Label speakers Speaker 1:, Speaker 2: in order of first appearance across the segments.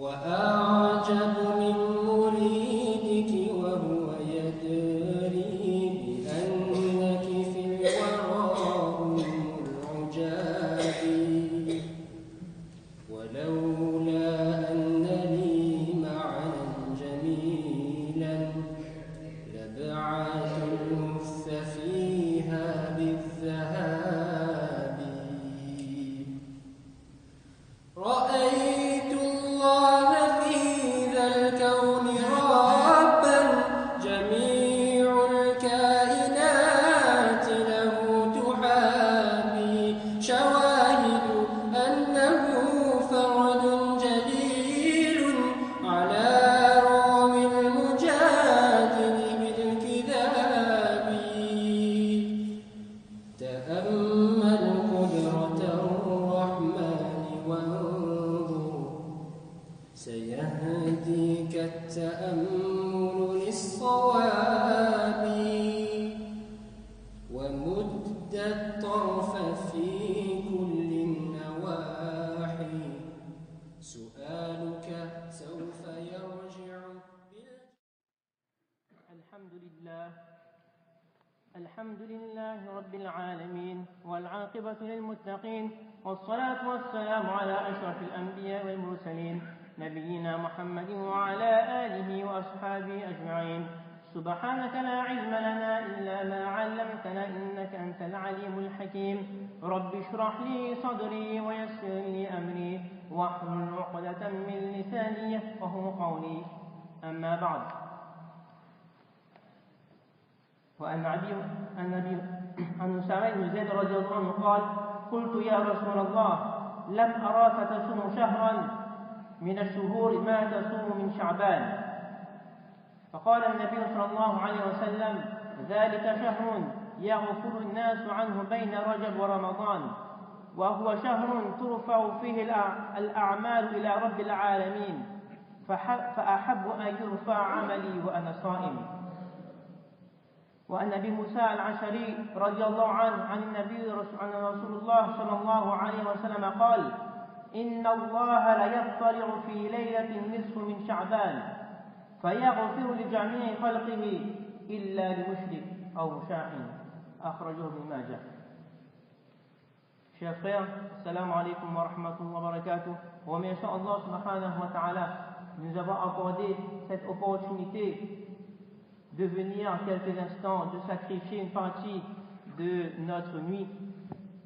Speaker 1: وأعجب من مريدك وهو يدري بأنك في الورى أم العجاب ولولا أن لي معنى جميلا لبعث المث فيها بالذهاب رأيت الله في ذا الكون ربا جميع الكائنات له تحابي شواهد أنه فرد جليل على رغم المجادل بالكذاب تأمل قدرة الرحمن وانظر سيهديك التأمل للصواب ومد الطرف في كل النواحي سؤالك سوف يرجع
Speaker 2: الحمد لله رب العالمين والعاقبة للمتقين والصلاة والسلام على أشرف الأنبياء والمرسلين نبينا محمد وعلى آله وأصحابه أجمعين سبحانك لا علم لنا إلا ما علمتنا إنك أنت العليم الحكيم رب اشرح لي صدري ويسر لي أمري واحلل عقدة من لساني يفقهوا قولي أما بعد وأن أسامة بن زيد رضي الله عنه قال قلت يا رسول الله لم أراك تصوم شهرا من الشهور ما تصوم من شعبان فقال النبي صلى الله عليه وسلم ذلك شهر يغفر الناس عنه بين رجب ورمضان وهو شهر ترفع فيه الأعمال إلى رب العالمين فأحب أن يرفع عملي وأنا صائم وأن أبي موسى العشري رضي الله عنه عن رسول الله صلى الله عليه وسلم قال إن الله ليطلع في ليلة النصف من شعبان فيغفر لجميع خلقه إلا لمشرك أو مشاحن أخرجه ابن ماجه. Chers frères, salam alaikum wa rahmatullahi wa barakatuh. Remercions Allah subhanahu wa ta'ala de nous avoir accordé cette opportunité de venir en quelques instants, de sacrifier une partie de notre nuit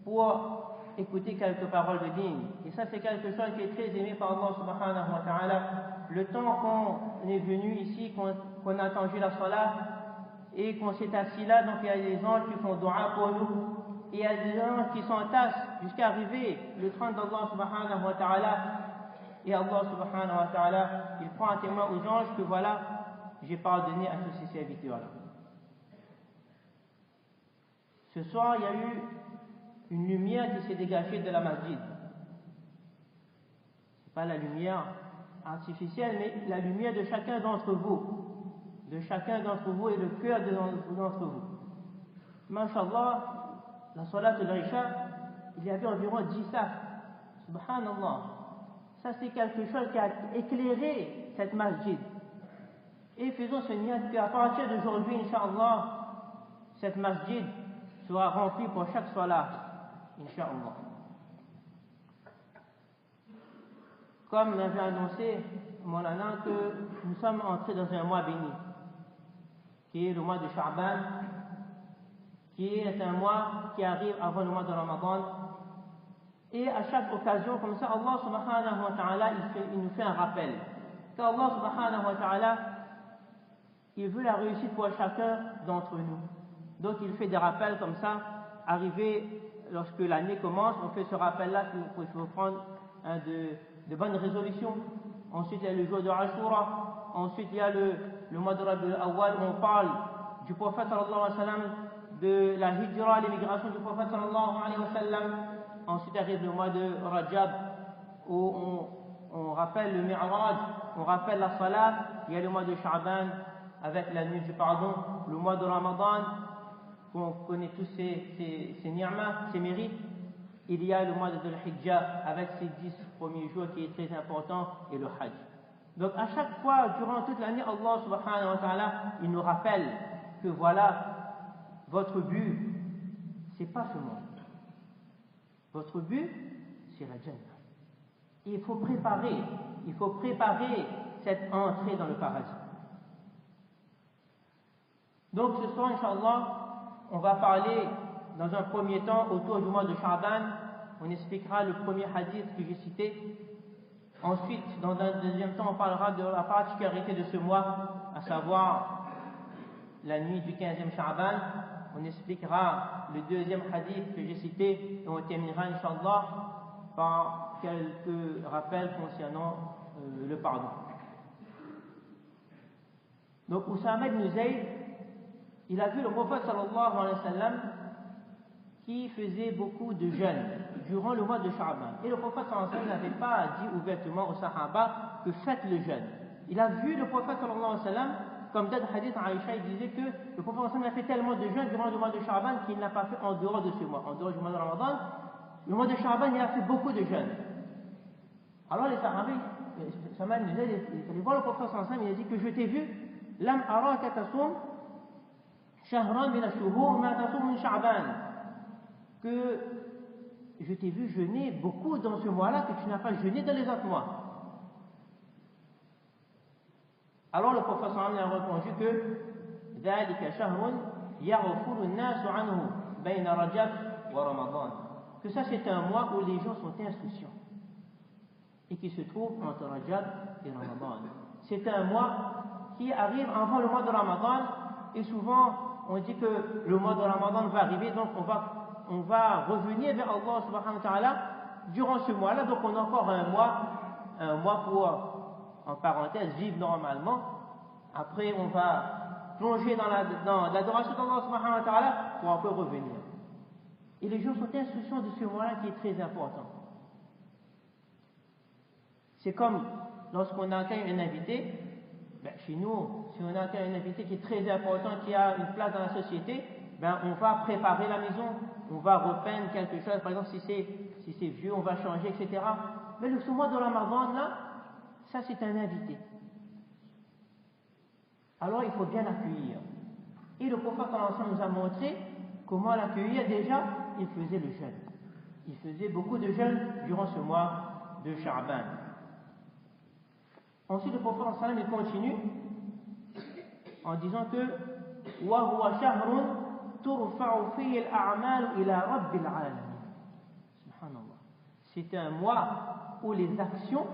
Speaker 2: pour écouter quelques paroles de digne. Et ça, c'est quelque chose qui est très aimé par Allah subhanahu wa ta'ala. Le temps qu'on est venu ici, qu'on a attendu la salat et qu'on s'est assis là, donc il y a des anges qui font dua pour nous. Et il y a des anges qui s'entassent jusqu'à arriver le trône d'Allah subhanahu wa ta'ala. Et Allah subhanahu wa ta'ala, il prend un témoin aux anges que voilà, j'ai pardonné à tous ces serviteurs-là. Ce soir, il y a eu une lumière qui s'est dégagée de la masjid. Ce n'est pas la lumière artificielle, mais la lumière de chacun d'entre vous. De chacun d'entre vous et le cœur d'entre vous. Masha'Allah, la salat de l'Isha, il y avait environ 10 safs. Subhanallah. Ça, c'est quelque chose qui a éclairé cette masjid. Et faisons ce niat qu'à partir d'aujourd'hui, Inch'Allah, cette masjid sera remplie pour chaque salat. Inch'Allah. Comme l'avait annoncé Moulana que nous sommes entrés dans un mois béni, qui est le mois de Sha'ban, qui est un mois qui arrive avant le mois de Ramadan. Et à chaque occasion, comme ça, Allah subhanahu wa ta'ala, il nous fait un rappel. Car Allah subhanahu wa ta'ala, il veut la réussite pour chacun d'entre nous. Donc il fait des rappels comme ça. Arrivé, lorsque l'année commence, on fait ce rappel-là qu'il faut prendre de bonnes résolutions. Ensuite, il y a le jour de Ashura. Ensuite, il y a le mois de Rabiul Awwal où on parle du prophète sallallahu alayhi wa sallam, de la hijra, l'immigration du prophète sallallahu alayhi wa sallam. Ensuite arrive le mois de Rajab où on rappelle le Mi'raj, on rappelle la Salat. Il y a le mois de Sha'ban avec la nuit du pardon, le mois de Ramadan, qu'on connaît tous ces ni'mas, ces mérites. il y a le mois de Dhul-Hijjah avec ses 10 premiers jours qui est très important et le Hajj. Donc à chaque fois, durant toute l'année, Allah subhanahu wa ta'ala, il nous rappelle que voilà, votre but, c'est pas ce monde. Votre but, c'est la Jannah. Il faut préparer cette entrée dans le paradis. Donc ce soir, Inch'Allah, on va parler dans un premier temps autour du mois de Sha'ban. On expliquera le premier hadith que j'ai cité. Ensuite, dans un deuxième temps, on parlera de la particularité de ce mois, à savoir la nuit du 15e Sha'ban. On expliquera le deuxième hadith que j'ai cité et on terminera, Inch'Allah, par quelques rappels concernant le pardon. Donc, Oussama ibn Zayd, il a vu le prophète sallallahu alayhi wa sallam qui faisait beaucoup de jeûnes durant le mois de Sha'ban. Et le prophète sallallahu alayhi wa sallam n'avait pas dit ouvertement aux Sahaba que faites le jeûne. Il a vu le prophète sallallahu alayhi wa sallam, comme dans le hadith Aïcha, il disait que le prophète sallallahu alayhi wa sallam a fait tellement de jeûnes durant le mois de Sha'ban qu'il n'a pas fait en dehors de ce mois. En dehors du mois de Ramadan, le mois de Sha'ban, il a fait beaucoup de jeûnes. Alors les Sahabis, Oussama ibn Zayd, il allait voir le prophète sallallahu alayhi wa sallam, il a dit que je t'ai vu, lam araka tasum shahran min ash-shuhur ma tasum min Sha'ban, que je t'ai vu jeûner beaucoup dans ce mois-là que tu n'as pas jeûné dans les autres mois. Alors le prophète sallallahu alayhi wa sallam a répondu que ذلك شهر يغفل الناس عنه بين رجب ورمضان, que ça c'est un mois où les gens sont insouciants et qui se trouve entre Rajab et Ramadan. C'est un mois qui arrive avant le mois de Ramadan et souvent on dit que le mois de Ramadan va arriver, donc on va revenir vers Allah subhanahu wa ta'ala durant ce mois-là, donc on a encore un mois pour, en parenthèse, vivre normalement. Après on va plonger dans l'adoration d'Allah subhanahu wa ta'ala pour un peu revenir. Et les gens sont insouciants de ce mois-là qui est très important. C'est comme lorsqu'on accueille un invité, chez nous, si on accueille un invité qui est très important, qui a une place dans la société, on va préparer la maison, on va repeindre quelque chose, par exemple si c'est vieux, on va changer, etc. Mais ce mois de Ramadan, là, ça c'est un invité. Alors il faut bien l'accueillir. Et le prophète sallallahu alayhi wa sallam nous a montré comment l'accueillir. Déjà, il faisait le jeûne. Il faisait beaucoup de jeûnes durant ce mois de Sha'ban. Ensuite, le prophète sallallahu alayhi wa sallam, il continue en disant que وَهُوَ شَهْرٌ تُرْفَعُ فِيهِ الْأَعْمَالُ إِلَى رَبِّ الْعَالَمِينَ. Subhanallah. C'est un mois où les actions,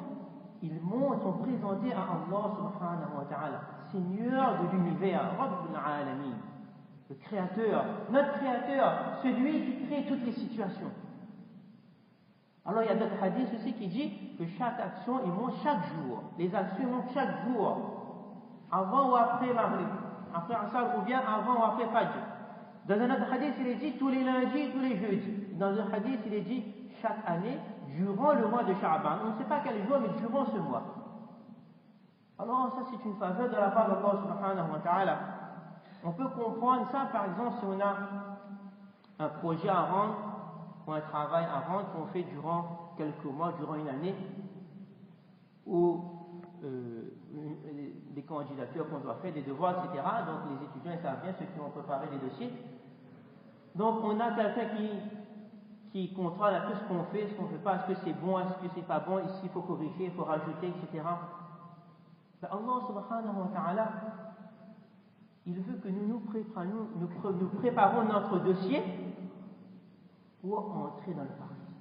Speaker 2: sont présentées à Allah subhanahu wa ta'ala, Seigneur de l'univers, Rabbul Alamin, le Créateur, notre Créateur, celui qui crée toutes les situations. Alors il y a d'autres hadiths aussi qui disent que chaque action, il monte chaque jour. Les actions montent chaque jour, avant ou après Maghrib, après Asar ou bien avant ou après Fajr. Dans un autre hadith, il est dit tous les lundis, tous les jeudis. Dans un hadith, il est dit chaque année, durant le mois de Sha'ban. On ne sait pas quel jour, mais durant ce mois. Alors ça c'est une faveur de la part d'Allah subhanahu wa ta'ala. On peut comprendre ça par exemple si on a un projet à rendre ou un travail à rendre qu'on fait durant quelques mois, durant une année, ou des candidatures qu'on doit faire, des devoirs, etc. Donc les étudiants ils savent bien, ceux qui ont préparé les dossiers. Donc on a quelqu'un qui contrôle un peu ce qu'on fait, ce qu'on ne fait pas, est-ce que c'est bon, est-ce que c'est pas bon, ici il faut corriger, il faut rajouter, etc. Allah subhanahu wa ta'ala, il veut que nous préparons notre dossier pour entrer dans le paradis.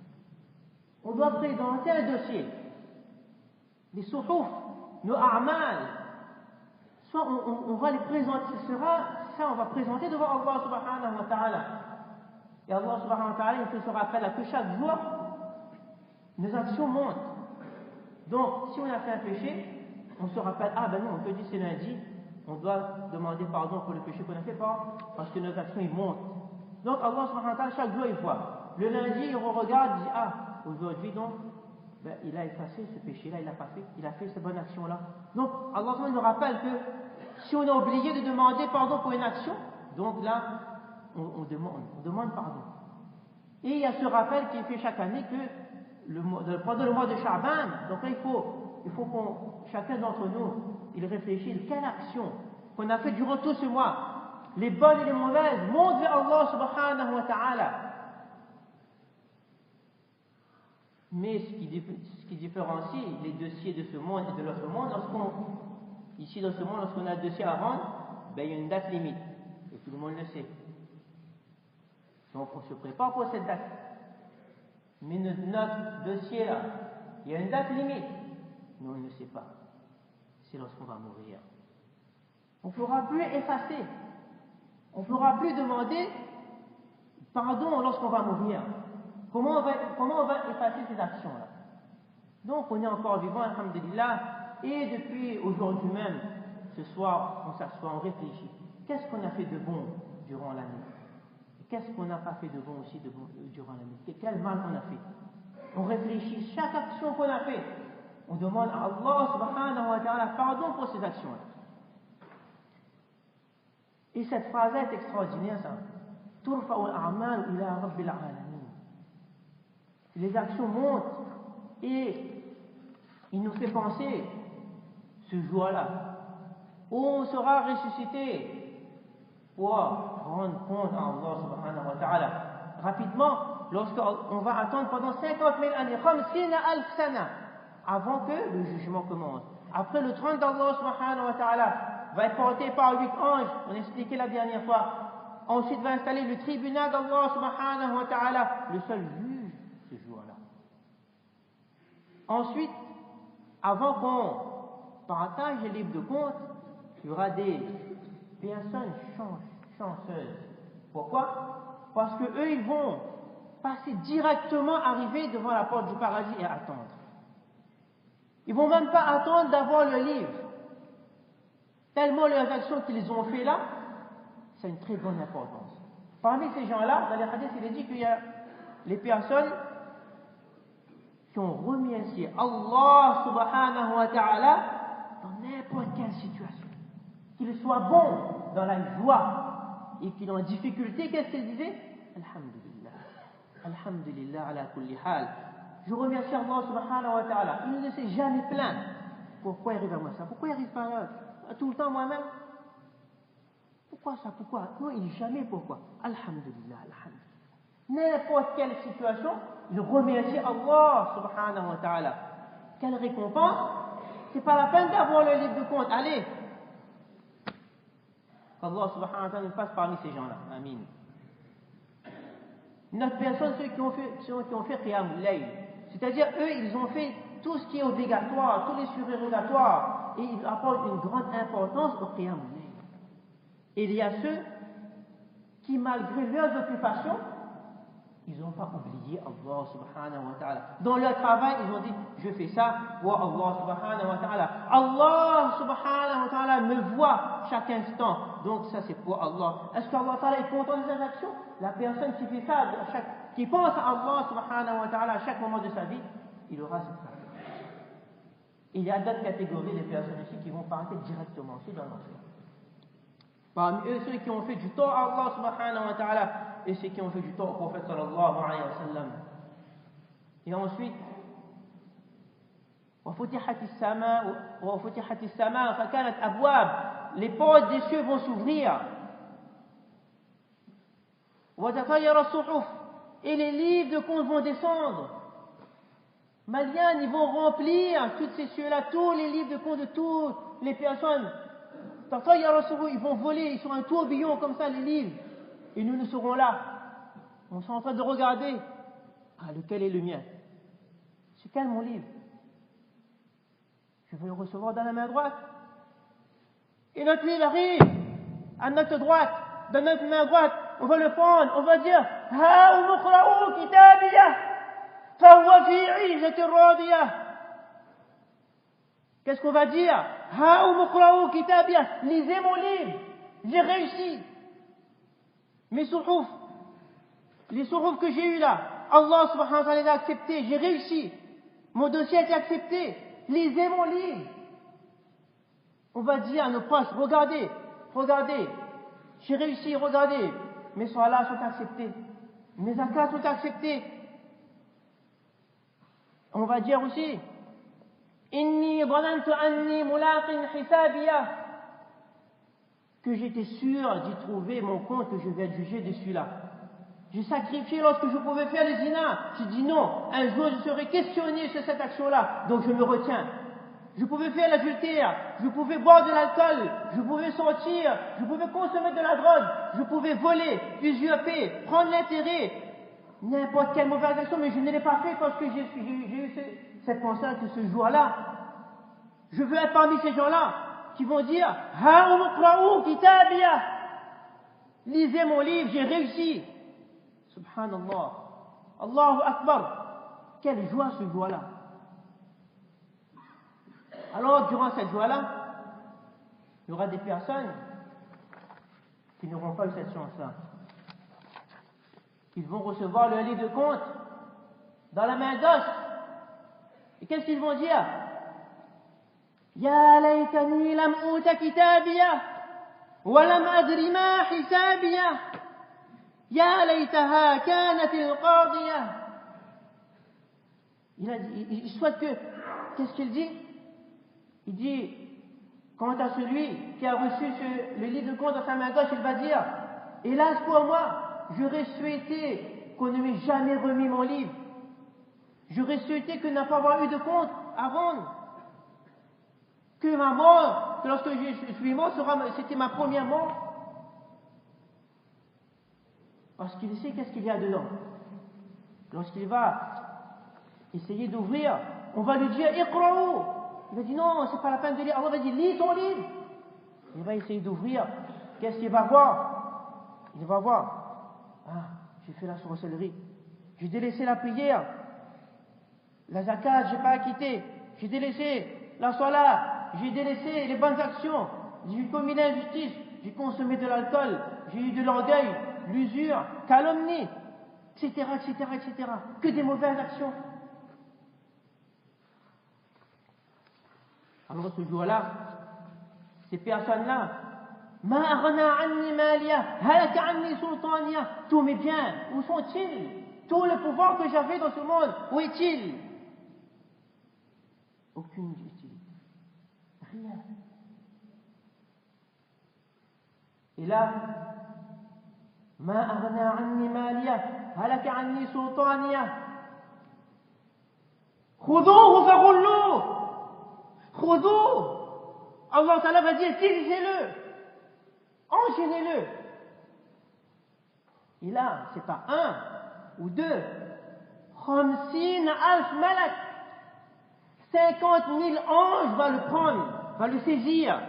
Speaker 2: On doit présenter un dossier, les suhuf, nos a'mal, soit on va les présenter, ça on va présenter devant Allah subhanahu wa ta'ala. Et Allah subhanahu wa ta'ala, il fait ce rappel à que chaque jour, nos actions montent. Donc, si on a fait un péché, on se rappelle, non, on peut dire c'est lundi, on doit demander pardon pour le péché qu'on a fait, parce que nos actions, ils montent. Donc, Allah subhanahu wa ta'ala, chaque jour, il voit. Le lundi, il regarde, il dit, aujourd'hui, donc, il a effacé ce péché-là, il a fait cette bonne action-là. Donc, Allah subhanahu wa ta'ala nous rappelle que si on a oublié de demander pardon pour une action, donc là, on demande pardon. Et il y a ce rappel qui est fait chaque année que pendant le mois de Sha'ban, donc là, il faut qu'on, chacun d'entre nous, il réfléchisse quelle action qu'on a fait durant tout ce mois, les bonnes et les mauvaises, monte vers Allah subhanahu wa ta'ala. Mais ce qui différencie les dossiers de ce monde et de l'autre monde, ici dans ce monde, lorsqu'on a un dossier à rendre, ben, il y a une date limite, et tout le monde le sait. Donc on se prépare pour cette date. Mais notre dossier là, il y a une date limite, mais on ne le sait pas. C'est lorsqu'on va mourir. On ne pourra plus effacer. On ne pourra plus demander pardon lorsqu'on va mourir. Comment on va effacer ces actions-là? Donc on est encore vivant, alhamdulillah, et depuis aujourd'hui même, ce soir, on s'assoit, on réfléchit. Qu'est-ce qu'on a fait de bon durant l'année? Qu'est-ce qu'on n'a pas fait de bon aussi durant l'année? Quel mal on a fait? On réfléchit chaque action qu'on a fait. On demande à Allah subhanahu wa ta'ala pardon pour ces actions-là. Et cette phrase est extraordinaire, ça. Turfa'u al-a'mal ila rabbil alamin. Les actions montent et il nous fait penser ce jour-là où on sera ressuscité pour rendre compte à Allah subhanahu wa ta'ala. Rapidement, lorsqu'on va attendre pendant 50 000 années, avant que le jugement commence. Après le trône d'Allah subhanahu wa ta'ala va être porté par 8 anges, on a expliqué la dernière fois. Ensuite va installer le tribunal d'Allah subhanahu wa ta'ala, le seul juge ce jour-là. Ensuite, avant qu'on partage les livres de compte, il y aura des personnes chanceuses. Pourquoi? Parce que eux, ils vont passer directement, arriver devant la porte du paradis et attendre. Ils vont même pas attendre d'avoir le livre. Tellement les actions qu'ils ont fait là, c'est une très bonne importance. Parmi ces gens-là, dans les hadiths, il est dit qu'il y a les personnes qui ont remercié Allah subhanahu wa ta'ala dans n'importe quelle situation. Qu'il soit bon dans la joie et qu'il est en difficulté, qu'est-ce qu'il disait? Alhamdulillah. Alhamdulillah ala kulli hal. Je remercie Allah subhanahu wa ta'ala. Il ne s'est jamais plaint. Pourquoi il arrive à moi ça? Pourquoi il arrive pas là? Tout le temps moi-même? Pourquoi ça? Pourquoi? Non, il dit jamais pourquoi. Alhamdulillah, alhamdulillah. N'importe quelle situation, il remercie Allah subhanahu wa ta'ala. Quelle récompense? C'est pas la peine d'avoir le livre de compte. Allez! Qu'Allah subhanahu wa ta'ala nous fasse parmi ces gens-là. Amin. Notre personne, ceux qui ont fait Qiyamul Layl, c'est-à-dire eux, ils ont fait tout ce qui est obligatoire, tous les surérogatoires, et ils apportent une grande importance au Qiyamul Layl. Et il y a ceux qui, malgré leurs occupations, ils n'ont pas oublié Allah subhanahu wa ta'ala. Dans leur travail, ils ont dit, je fais ça pour Allah subhanahu wa ta'ala. Allah subhanahu wa ta'ala me voit chaque instant. Donc ça c'est pour Allah. Est-ce qu'Allah ta'ala est content de ses actions? La personne qui fait ça, qui pense à Allah subhanahu wa ta'ala à chaque moment de sa vie, il aura cette place. Il y a d'autres catégories de personnes ici qui vont partir directement aussi dans l'enfer. Parmi eux, ceux qui ont fait du tort à Allah subhanahu wa ta'ala et ceux qui ont fait du tort au prophète sallallahu alayhi wa sallam. Et ensuite, وَفُتِحَتِ السَّمَاءُ فَكَانَتْ أَبْوَابٌ. Les portes des cieux vont s'ouvrir. وَتَطَيَّرَ الصُّحُفُ. Et les livres de compte vont descendre. Malian, ils vont remplir tous ces cieux-là, tous les livres de compte de toutes les personnes. Ils vont voler, ils sont un tourbillon comme ça, les livres. Et nous serons là. On sera en train de regarder. Ah, lequel est le mien? C'est quel mon livre? Je vais le recevoir dans la main droite. Et notre livre arrive à notre droite, dans notre main droite. On va le prendre, on va dire Ha umuqra'u kitabiyah fahuwa fi 'ishatin radiyah. Qu'est-ce qu'on va dire? Ha umuqra'u kitabiyah. Lisez mon livre. J'ai réussi. Mes souhouf, les souhouf que j'ai eu là, Allah subhanahu wa ta'ala les a acceptés, j'ai réussi. Mon dossier a été accepté. Lisez mon livre. On va dire à nos proches, regardez, j'ai réussi, regardez. Mes soins-là sont acceptés. mes zakats sont acceptés. On va dire aussi, Inni dhanantu anni mulaqin hisabiya, que j'étais sûr d'y trouver mon compte, que je vais être jugé de celui-là. J'ai sacrifié lorsque je pouvais faire le zina. J'ai dit non, un jour je serai questionné sur cette action-là, donc je me retiens. Je pouvais faire l'adultère, je pouvais boire de l'alcool, je pouvais sortir, je pouvais consommer de la drogue, je pouvais voler, usurper, prendre l'intérêt, n'importe quelle mauvaise action, mais je ne l'ai pas fait parce que j'ai eu cette pensée que ce jour-là, je veux être parmi ces gens-là qui vont dire Ha'um iqra'u kitabiya, lisez mon livre, j'ai réussi. Subhanallah, Allahu Akbar, quelle joie ce jour-là. Alors, durant cette joie-là, il y aura des personnes qui n'auront pas eu cette chance-là. Ils vont recevoir le livre de compte dans la main gauche. Et qu'est-ce qu'ils vont dire? Ya laytani lam uta kitabiya wa lam adri ma hisabiya ya laytaha kanat al-qadiya. Il souhaite que, qu'est-ce qu'il dit? Il dit, quant à celui qui a reçu le livre de compte dans sa main gauche, il va dire, hélas pour moi, j'aurais souhaité qu'on ne m'ait jamais remis mon livre. J'aurais souhaité que n'a pas avoir eu de compte à rendre. Que ma mort, que lorsque je suis mort, c'était ma première mort. Parce qu'il sait qu'est-ce qu'il y a dedans. Lorsqu'il va essayer d'ouvrir, on va lui dire, Iqra'u. Il va dire non, c'est pas la peine de lire. Allah va dire lis ton livre. Il va essayer d'ouvrir. Qu'est-ce qu'il va voir? Il va voir. Ah, j'ai fait la sorcellerie. J'ai délaissé la prière. La zakat, j'ai pas acquitté. J'ai délaissé la salat. J'ai délaissé les bonnes actions. J'ai commis l'injustice. J'ai consommé de l'alcool. J'ai eu de l'orgueil, l'usure, calomnie, etc., etc., etc. Que des mauvaises actions. Alors ce jour-là, ces personnes-là, Ma aghna anni maliya, halaka anni sultaniya, tous mes biens, où sont-ils? Tout le pouvoir que j'avais dans ce monde, où est-il? Aucune utilité. Rien. Et là, Ma aghna anni maliya, halaka anni sultaniya, khudouhu faghulluhu. Khoudou, Allah Ta'ala va dire, dirigez-le, enchaînez-le. Et là, c'est pas un ou deux, 50 000 malak, 50 000 anges va le prendre, va le saisir,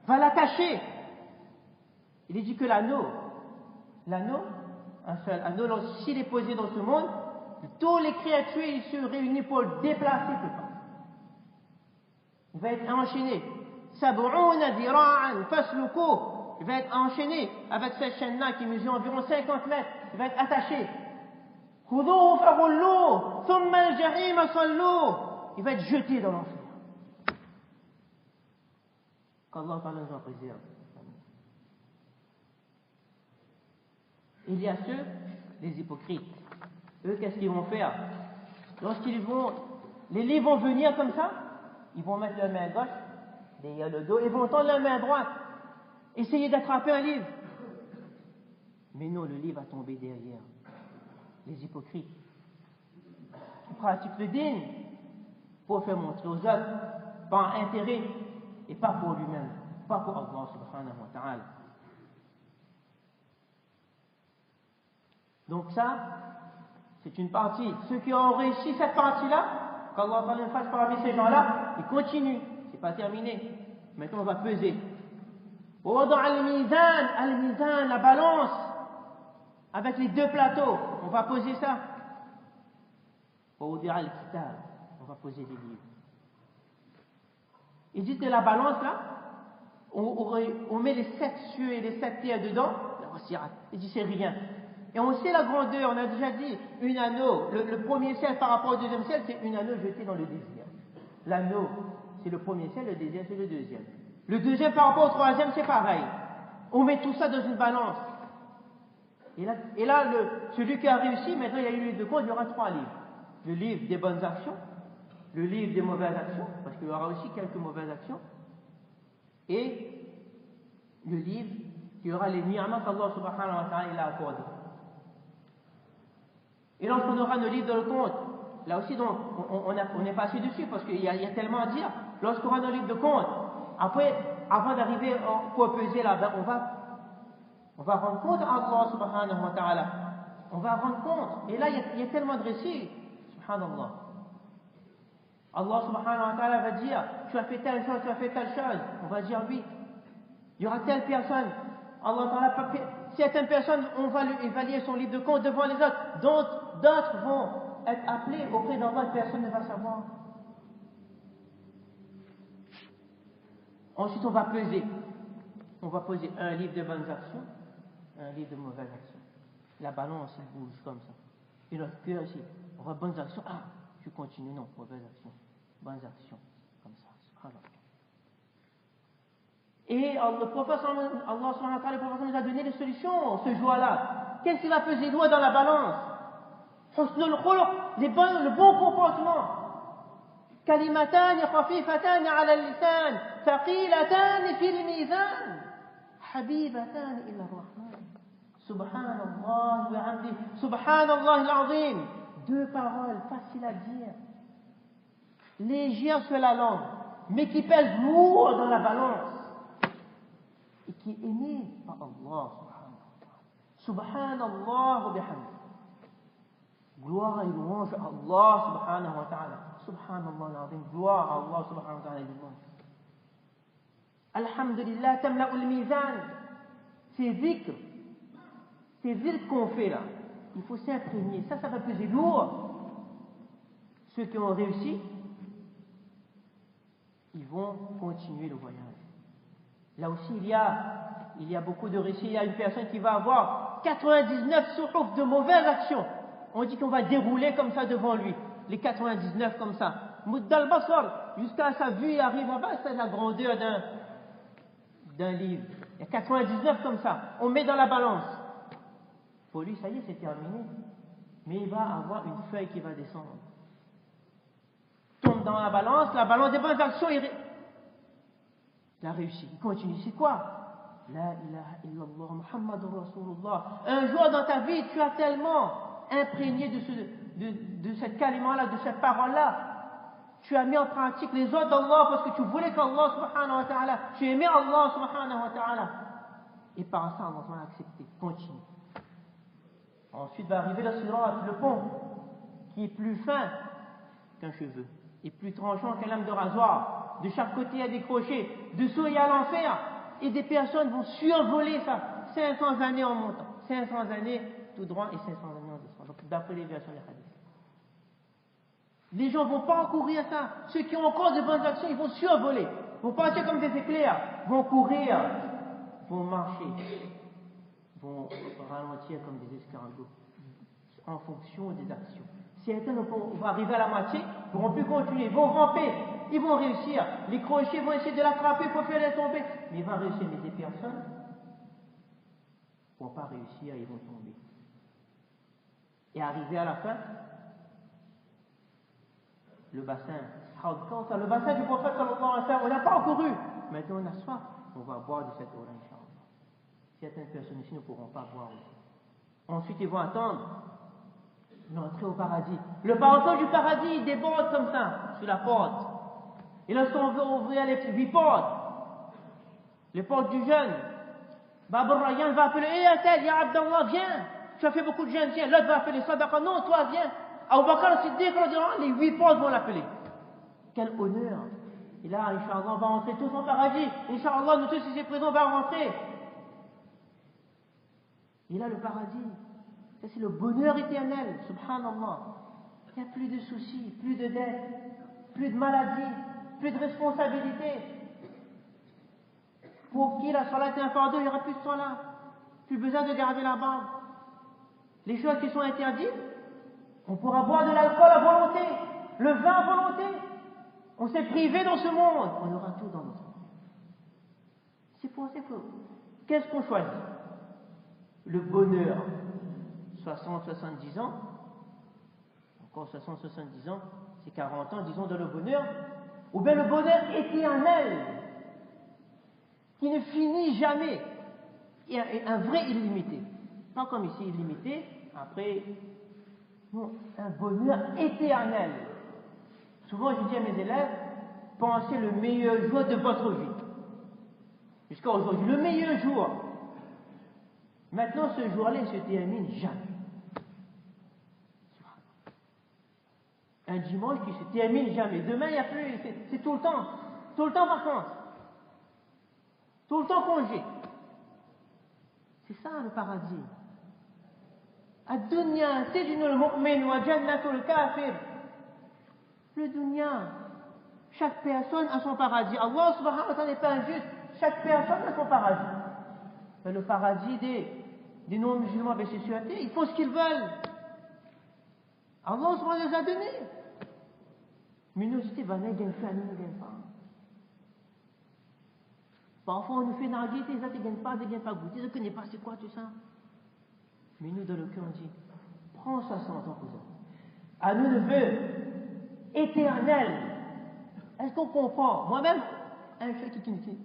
Speaker 2: va l'attacher. Il est dit que l'anneau, un seul anneau, s'il est posé dans ce monde, tous les créatures, ils se réunissent pour le déplacer tout le temps. Il va être enchaîné. Sab'ouna dira'an fasluku. Il va être enchaîné avec cette chaîne-là qui mesure environ 50 mètres. Il va être attaché. Khudouhu faghulluhu, thumma al-jahima salluhu. Il va être jeté dans l'enfer. Qu'Allah nous en préserve. Il y a ceux, les hypocrites. Eux, qu'est-ce qu'ils vont faire? Les livres vont venir comme ça. Ils vont mettre la main gauche derrière le dos et vont tendre la main droite, essayer d'attraper un livre. Mais non, le livre va tomber derrière. Les hypocrites qui pratiquent le dîn pour faire montrer aux autres, par intérêt et pas pour lui-même, pas pour Allah subhanahu wa ta'ala. Donc ça, c'est une partie. Ceux qui ont réussi cette partie-là, qu'Allah Ta'ala fasse parmi ces gens-là, ils continuent, c'est pas terminé. Maintenant on va peser. Al-mizan, la balance, avec les deux plateaux, on va poser ça. On va poser des livres. Ils disent que la balance là, on met les 7 cieux et les 7 terres dedans, ils disent c'est rien. Et on sait la grandeur, on a déjà dit, une anneau, le premier ciel par rapport au deuxième ciel, c'est une anneau jetée dans le deuxième. L'anneau, c'est le premier ciel, le deuxième, c'est le deuxième. Le deuxième par rapport au troisième, c'est pareil. On met tout ça dans une balance. Et là celui qui a réussi, maintenant il y a une livre de compte, il y aura 3 livres. Le livre des bonnes actions, le livre des mauvaises actions, parce qu'il y aura aussi quelques mauvaises actions, et le livre qui aura les ni'mas qu'Allah subhanahu wa ta'ala il a accordé. Et lorsqu'on aura nos livres dans le compte, là aussi donc on est passé dessus parce qu'il y a tellement à dire. Lorsqu'on aura nos livres de compte, après, avant d'arriver pour peser là, ben on va rendre compte à Allah subhanahu wa ta'ala. On va rendre compte. Et là, il y a tellement de récits. Subhanallah. Allah subhanahu wa ta'ala va dire, tu as fait telle chose, tu as fait telle chose. On va dire oui. Il y aura telle personne. Allah ta'ala, certaines personnes, on va lui évaluer son livre de compte devant les autres. D'autres vont être appelés auprès d'Allah, personne ne va savoir. Ensuite, on va peser. On va poser un livre de bonnes actions, un livre de mauvaises actions. La balance, elle bouge comme ça. Et notre cœur aussi. On va bonnes actions. Ah, je continue. Non, mauvaises actions. Bonnes actions. Comme ça. Subhanallah. Et le prophète, Allah subhanahu wa ta'ala, le prophète nous a donné des solutions ce jour-là. Qu'est-ce qui va peser lourd dans la balance? Husnul khuluq, le bon comportement. كلمتان خفيفتان على اللسان ثقيلتان في الميزان حبيبتان إلى الرحمن سبحان الله وبحمده سبحان الله العظيم. 2 paroles faciles à dire, légères sur la langue, mais qui pèsent lourd dans la balance et qui est aimé par Allah subhanallah wa bihamdihi. Gloire et louange à Allah subhanahu wa ta'ala. Subhanallah al-azim. Gloire à Allah subhanahu wa ta'ala et louange. Alhamdulillah tamla'ul mizan. Ces zikrs qu'on fait là, il faut s'imprégner. Ça va peser lourd. Ceux qui ont réussi, ils vont continuer le voyage. Là aussi, il y a beaucoup de récits. Il y a une personne qui va avoir 99 suhuf de mauvaises actions. On dit qu'on va dérouler comme ça devant lui, les 99 comme ça. Muddal Basar, jusqu'à sa vue, il arrive là-bas, c'est la grandeur d'un livre. Il y a 99 comme ça. On met dans la balance. Pour lui, ça y est, c'est terminé. Mais il va avoir une feuille qui va descendre. Tombe dans la balance des bonnes actions, il a réussi. Il continue. C'est quoi? La ilaha illallah Muhammadur Rasulullah. Un jour dans ta vie, tu as tellement imprégné de cette kalima-là, de cette parole-là. Tu as mis en pratique les ordres d'Allah parce que tu voulais qu'Allah subhanahu wa ta'ala, tu aimais Allah subhanahu wa ta'ala. Et par ça, Allah va accepter. Continue. Ensuite va arriver le sirat, le pont, qui est plus fin qu'un cheveu, et plus tranchant qu'un lame de rasoir. De chaque côté, il y a des crochets. Dessous, il y a l'enfer. Et des personnes vont survoler ça. 500 années en montant. 500 années tout droit et 500 années en descendant. Donc, d'après les versions des hadiths. Les gens ne vont pas courir ça. Ceux qui ont encore de bonnes actions, ils vont survoler. Ils vont passer comme des éclairs. Vont courir. Vont marcher. Vont ralentir comme des escargots. En fonction des actions. Certains vont arriver à la moitié, ne pourront plus continuer, vont ramper, ils vont réussir. Les crochets vont essayer de l'attraper pour faire les tomber. Mais ils vont réussir, mais des personnes ne vont pas réussir, ils vont tomber. Et arriver à la fin, le bassin, le bassin du prophète sallallahu alayhi wa sallam, on n'a pas couru. Maintenant on a soif, on va boire de cette eau-là, Inch'Allah. Certaines personnes ici ne pourront pas boire aussi. Ensuite ils vont attendre l'entrée au paradis. Le parfum du paradis, il déborde comme ça, sur la porte. Et lorsqu'on veut ouvrir les 8 portes, les portes du jeûne, Babur Rayyan va appeler, Tel, Ya Abdallah, viens. Tu as fait beaucoup de jeûne, viens. L'autre va appeler Sadaqa, non, toi, viens. Abu Bakr Siddiq, les 8 portes vont l'appeler. Quel honneur. Et là, Inch'Allah, on va rentrer tous en paradis. Inch'Allah, nous tous ici présents, on va rentrer. Et là, le paradis, ça c'est le bonheur éternel, subhanallah. Il n'y a plus de soucis, plus de dettes, plus de maladies, plus de responsabilités. Pour qui la salat est un fardeau, il n'y aura plus de salat. Plus besoin de garder la barbe. Les choses qui sont interdites, on pourra boire de l'alcool à volonté, le vin à volonté. On s'est privé dans ce monde, on aura tout dans notre monde. C'est pour ça que, qu'est-ce qu'on choisit? Le bonheur 60, 70 ans, encore 60, 70 ans, c'est 40 ans, disons, dans le bonheur, ou bien le bonheur éternel, qui ne finit jamais, et un vrai illimité. Pas comme ici, illimité, après, non, un bonheur éternel. Souvent, je dis à mes élèves, pensez le meilleur jour de votre vie. Jusqu'à aujourd'hui, le meilleur jour. Maintenant, ce jour-là, il se termine jamais. Un dimanche qui se termine jamais. Demain, il n'y a plus, c'est tout le temps. Tout le temps vacances. Tout le temps congé. C'est ça le paradis. Ad-dunya, sijnul mu'min wa jannatul kafir. Le dunya, chaque personne a son paradis. Allah subhanahu wa ta'ala n'est pas injuste. Chaque personne a son paradis. Mais le paradis des non-musulmans, ben c'est sur la terre. Ils font ce qu'ils veulent. Allah subhanahu wa ta'ala les a donnés. Mais nous, c'était nous ne gagnons pas. Parfois, on nous fait narguer, ils ne gagnent pas goûter, ils ne connaissent pas c'est quoi tout ça. Mais nous, dans le cœur, on dit, prends 60 ans, cousin. À nous, le vœu éternel. Est-ce qu'on comprend? Moi-même, un fait qui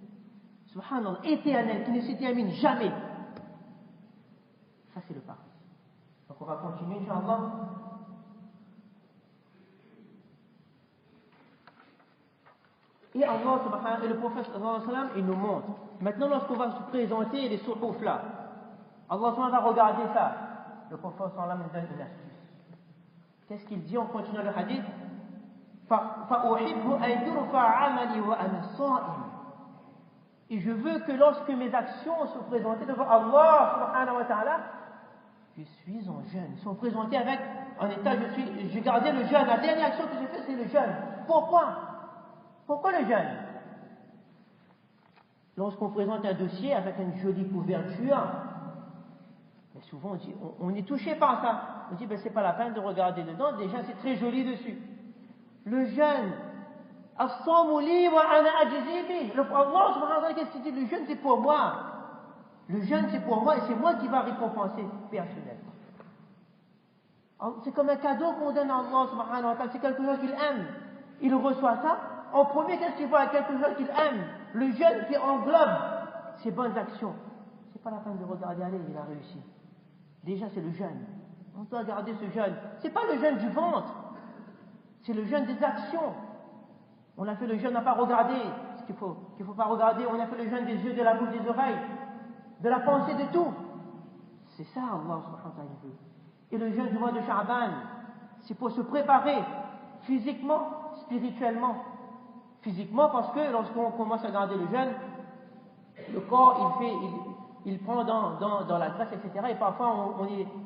Speaker 2: subhanallah, éternel, qui ne se termine jamais. Ça, c'est le paradis. Donc, on va continuer, Inch'Allah. Et Allah subhanahu et le prophète sallallahu alayhi wa sallam, il nous montre. Maintenant, lorsqu'on va se présenter les souhouf là, Allah subhanahu va regarder ça. Le prophète sallallahu alayhi wa sallam nous donne une astuce. Qu'est-ce qu'il dit? On continue le hadith. فَأُحِبُّ أَن يُرْفَعَ عَمَلِي وَأَنَا صَائِمٌ. Et je veux que lorsque mes actions sont présentées devant Allah subhanahu wa ta'ala, je suis en jeûne. Ils sont présentés avec en état, j'ai gardé le jeûne. La dernière action que j'ai faite, c'est le jeûne. Pourquoi le jeûne? Lorsqu'on présente un dossier avec une jolie couverture, mais souvent on dit, on est touché par ça. On dit, ben c'est pas la peine de regarder dedans, déjà c'est très joli dessus. Le jeûne, as-samu li wa ana ajzi bi. Allah subhanahu wa ta'ala, qu'est-ce qu'il dit? Le jeûne c'est pour moi. Le jeûne c'est pour moi et c'est moi qui va récompenser personnellement. C'est comme un cadeau qu'on donne à Allah subhanahu wa ta'ala, c'est quelque chose qu'il aime. Il reçoit ça. En premier, qu'est-ce qu'il voit? Quelque chose qu'il aime. Le jeûne qui englobe ses bonnes actions. C'est pas la peine de regarder, allez, il a réussi. Déjà, c'est le jeûne. On doit garder ce jeûne. C'est pas le jeûne du ventre. C'est le jeûne des actions. On a fait le jeûne, on n'a pas regardé ce qu'il faut pas regarder. On a fait le jeûne des yeux, de la bouche, des oreilles, de la pensée, de tout. C'est ça, Allah subhanahu wa ta'ala veut. Et le jeûne du mois de Sha'ban, c'est pour se préparer physiquement, spirituellement. Physiquement, parce que lorsqu'on commence à garder le jeûne, le corps, il prend dans la graisse, etc. Et parfois,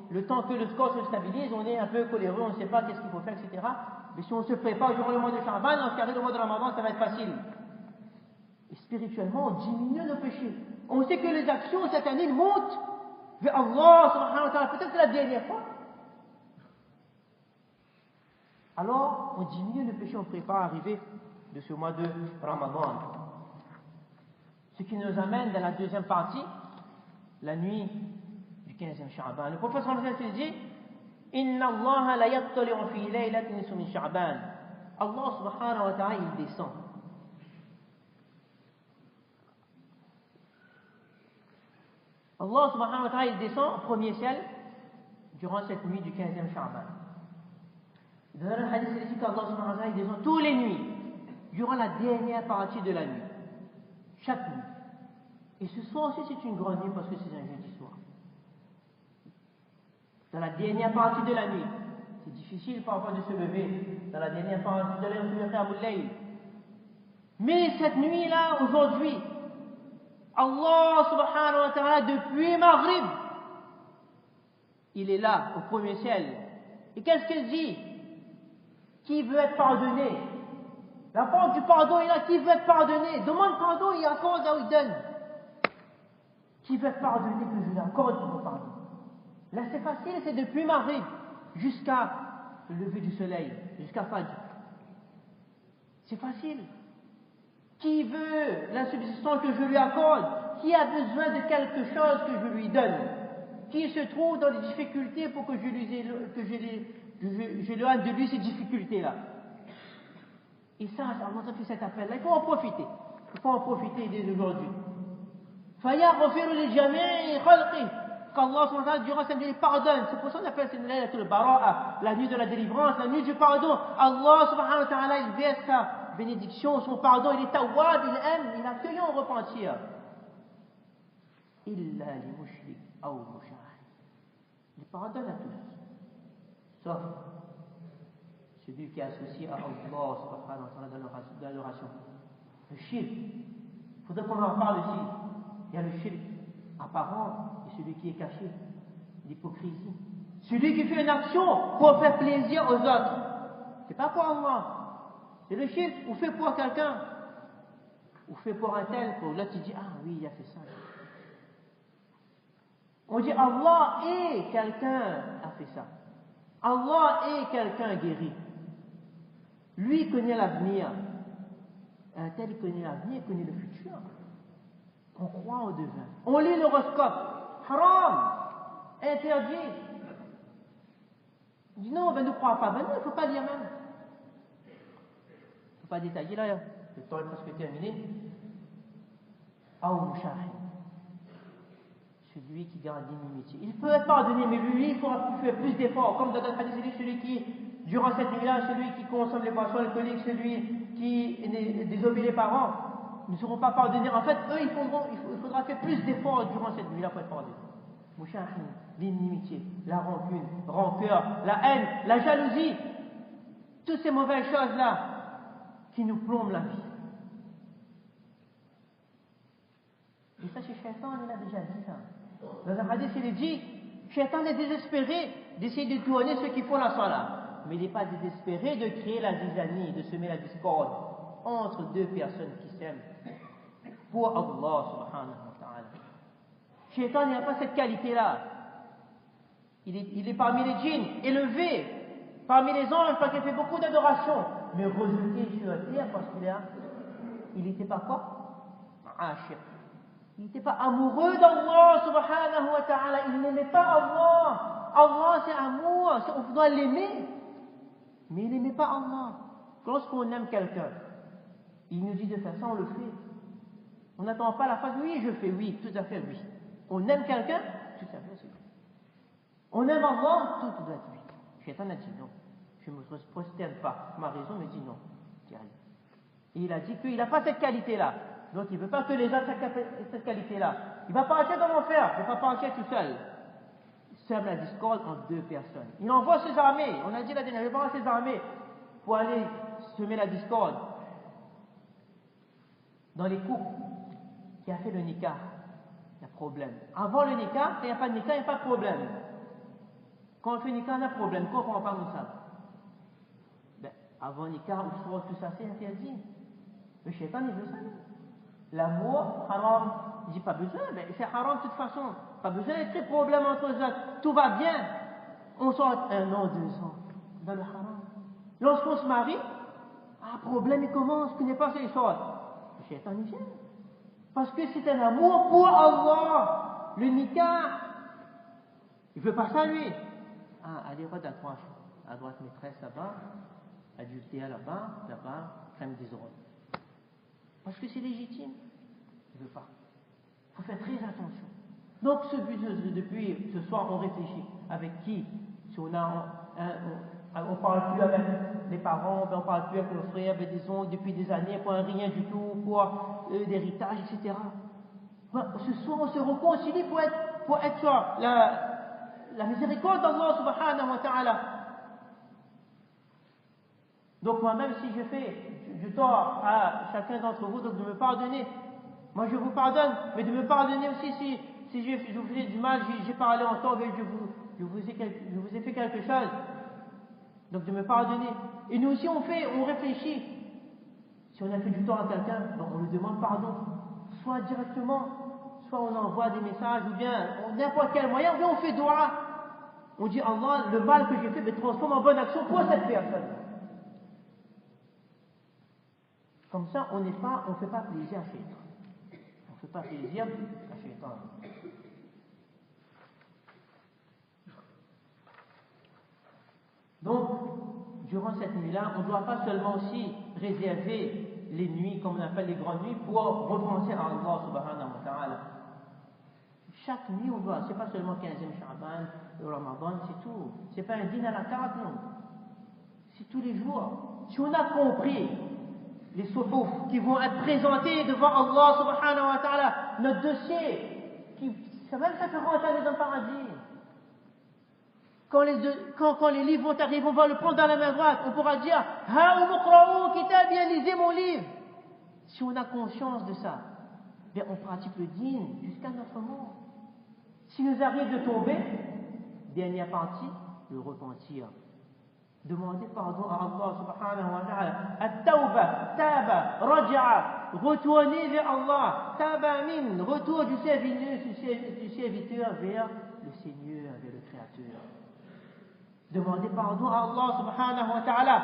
Speaker 2: le temps que le corps se stabilise, on est un peu coléreux, on ne sait pas qu'est-ce qu'il faut faire, etc. Mais si on se prépare durant le mois de Sha'ban, dans ce cas-là, le mois de Ramadan, ça va être facile. Et spirituellement, on diminue nos péchés. On sait que les actions, cette année, montent vers Allah, subhanahu wa ta'ala. Peut-être que c'est la dernière fois. Alors, on diminue le péché, on prépare à arriver de ce mois de Ramadan. Ce qui nous amène dans la deuxième partie, la nuit du 15e Sha'ban. Le prophète sallallahu alayhi wa sallam dit, Inna Allah la yattali'u fi laylatin nisfu min Sha'ban. Allah subhanahu wa ta'ala, il descend. Allah subhanahu wa ta'ala, il descend au premier ciel durant cette nuit du 15e Sha'ban. Dans le hadith, il dit qu'Allah subhanahu wa ta'ala, il descend tous les nuits, durant la dernière partie de la nuit. Chaque nuit. Et ce soir aussi, c'est une grande nuit parce que c'est un jeudi soir. Dans la dernière partie de la nuit. C'est difficile parfois de se lever dans la dernière partie de la nuit. Mais cette nuit-là, aujourd'hui, Allah subhanahu wa ta'ala, depuis Maghrib, il est là, au premier ciel. Et qu'est-ce qu'il dit? Qui veut être pardonné? La porte du pardon est là. Qui veut être pardonné? Demande pardon, il accorde, là où il donne. Qui veut être pardonné, que je lui accorde mon pardon? Là, c'est facile, c'est depuis Maghrib jusqu'à le lever du soleil, jusqu'à Fajr. C'est facile. Qui veut la subsistance que je lui accorde? Qui a besoin de quelque chose que je lui donne? qui se trouve dans des difficultés pour que je lui éloigne de lui ces difficultés-là. Et ça, Allah fait cet appel-là. Il faut en profiter. Il faut en profiter dès aujourd'hui. Qu'Allah durant cette nuit il pardonne. C'est pour ça qu'on appelle cette nuit le bara'a, la nuit de la délivrance, la nuit du pardon. Allah subhanahu wa ta'ala, il verse sa bénédiction, son pardon, il est tawwab, il aime, il accueille en repentir. Illa li mushrik aw mushahid. Il pardonne à tous. Sauf celui qui est associé à Allah subhanahu wa ta'ala dans l'adoration. Le shirk. Il faudrait qu'on en parle ici. Il y a le shirk apparent et celui qui est caché, l'hypocrisie. Celui qui fait une action pour faire plaisir aux autres. C'est pas pour Allah. C'est le shirk, ou fait pour quelqu'un, ou fait pour un tel, pour l'autre il dit ah oui il a fait ça. On dit Allah et quelqu'un a fait ça. Allah et quelqu'un guéri. Lui connaît l'avenir. Un tel connaît l'avenir, connaît le futur. On croit au devin. On lit l'horoscope. Haram. Interdit. On dit non, on ne nous croit pas. Ben non, il ne faut pas lire même. Il ne faut pas détailler là. Le temps est presque terminé. Aou Mushahid. Celui qui garde l'inimitié. Il peut être pardonné, mais lui, il faut faire plus d'efforts. Comme dans notre hadith, il dit celui qui, durant cette nuit-là, celui qui consomme les boissons alcooliques, celui qui désobéit les parents, ne seront pas pardonnés. En fait, eux, il faudra faire plus d'efforts durant cette nuit-là pour être pardonnés. Mouchahin, l'inimitié, la rancune, rancœur, la haine, la jalousie, toutes ces mauvaises choses-là qui nous plombent la vie. Et ça, chez Shaitan, il a déjà dit ça. Dans un hadith, il est dit, Shaitan est désespéré d'essayer de tourner ceux qui font la salat. Mais il n'est pas désespéré de créer la zizanie, de semer la discorde entre deux personnes qui s'aiment pour Allah subhanahu wa ta'ala. Shaitan n'a pas cette qualité-là. Il est parmi les djinns, élevé, parmi les anges, parce qu'il fait beaucoup d'adoration, mais rejeté sur la terre parce qu'il n'était pas quoi? Ashir. Il n'était pas amoureux d'Allah subhanahu wa ta'ala. Il n'aimait pas Allah. Allah c'est amour, on doit l'aimer. Mais il n'aimait pas Allah. Lorsqu'on aime quelqu'un, il nous dit de faire ça, on le fait. On n'attend pas la phrase oui, je fais oui, tout à fait oui. On aime quelqu'un, tout à fait c'est oui. On aime Allah, tout doit être oui. Shaitan a dit non, je ne me prosterne pas. Ma raison me dit non. Et il a dit qu'il n'a pas cette qualité-là. Donc il ne veut pas que les gens aient cette qualité-là. Il ne va pas acheter dans l'enfer, il ne va pas acheter tout seul. Il sème la discorde entre deux personnes. Il envoie ses armées, on a dit la dernière, il envoie ses armées pour aller semer la discorde dans les couples qui a fait le nikah. Il y a problème. Avant le nikah, il n'y a pas de nikah, il n'y a pas de problème. Quand on fait nikah, il y a problème. Pourquoi on ne parle de ça? Avant nikah, tout ça c'est interdit. Le shaitan, il veut ça. L'amour, haram, il dit pas besoin, mais c'est haram de toute façon. Pas besoin d'être très problème entre eux autres. Tout va bien. On sort 1 an, 2 ans dans le haram. Lorsqu'on se marie, problème il commence, qui n'est pas ces choses. Le shaitan il vient. Parce que c'est un amour pour Allah. Le nikah. Il veut pas ça lui. Allez, regarde à droite maîtresse là-bas, adultère là-bas, crème désordre. Parce que c'est légitime. Il ne veut pas. Il faut faire très attention. Donc, depuis ce soir, on réfléchit. Avec qui? Si on ne parle plus avec les parents, on ne parle plus avec nos frères, avec des oncles depuis des années, pour un rien du tout, pour l'héritage, etc. Ce soir, on se réconcilie pour être sur la miséricorde d'Allah subhanahu wa ta'ala. Donc moi-même, si je fais du tort à chacun d'entre vous, donc de me pardonner, moi je vous pardonne, mais de me pardonner aussi si je vous fais du mal, j'ai parlé en tort, je vous ai fait quelque chose, donc de me pardonner. Et nous aussi on réfléchit. Si on a fait du tort à quelqu'un, on lui demande pardon, soit directement, soit on envoie des messages, ou bien n'importe quel moyen, ou bien on fait dua. On dit Allah, le mal que j'ai fait me transforme en bonne action pour cette personne. Comme ça, on ne fait pas plaisir à Shaitan. On ne fait pas plaisir à Shaitan. Donc, durant cette nuit-là, on ne doit pas seulement aussi réserver les nuits, comme on appelle les grandes nuits, pour repenser à Allah subhanahu wa ta'ala. Chaque nuit, on doit, c'est pas seulement 15e Sha'ban, le Ramadan, c'est tout. C'est pas un dîner à la carte, non. C'est tous les jours. Si on a compris les souhouf qui vont être présentés devant Allah subhanahu wa ta'ala, notre dossier, ça va faire rentrer dans le paradis. Quand les livres vont arriver, on va le prendre dans la main droite, on pourra dire Ha umuqra'u kitabiya, lisez mon livre. Si on a conscience de ça, bien on pratique le dîn jusqu'à notre mort. Si nous arrive de tomber, dernière partie, le repentir. Demander pardon à Allah subhanahu wa ta'ala. At-tawba, taba, raja'a, retourner vers Allah. Taba min, retour du serviteur vers le Seigneur, vers le Créateur. Demander pardon à Allah subhanahu wa ta'ala.